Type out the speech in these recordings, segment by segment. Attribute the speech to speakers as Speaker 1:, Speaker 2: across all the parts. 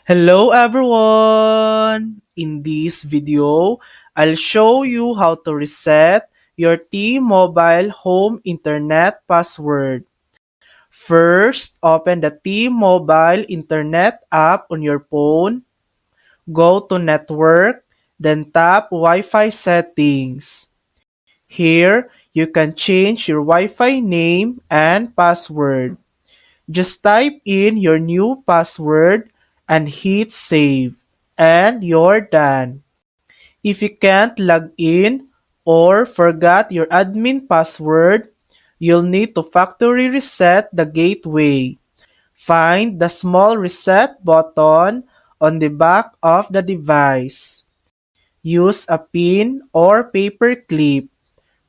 Speaker 1: Hello everyone! In this video, I'll show you how to reset your T-Mobile home internet password. First, open the T-Mobile internet app on your phone, go to Network, then tap Wi-Fi settings. Here, you can change your Wi-Fi name and password. Just type in your new password and hit save, and you're done. If you can't log in or forgot your admin password, you'll need to factory reset the gateway. Find the small reset button on the back of the device. Use a pin or paper clip.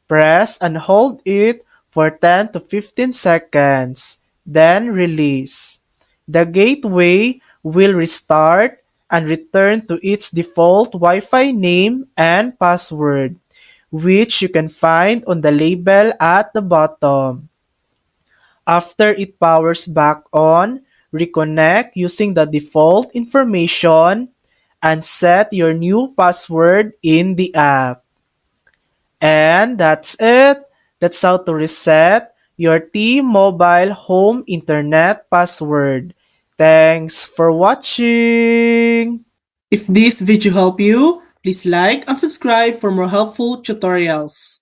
Speaker 1: Press and hold it for 10 to 15 seconds, then release. The gateway will restart and return to its default Wi-Fi name and password, which you can find on the label at the bottom. After it powers back on, reconnect using the default information and set your new password in the app. And that's it. That's how to reset your T-Mobile home internet password. Thanks for watching. If this video helped you, please like and subscribe for more helpful tutorials.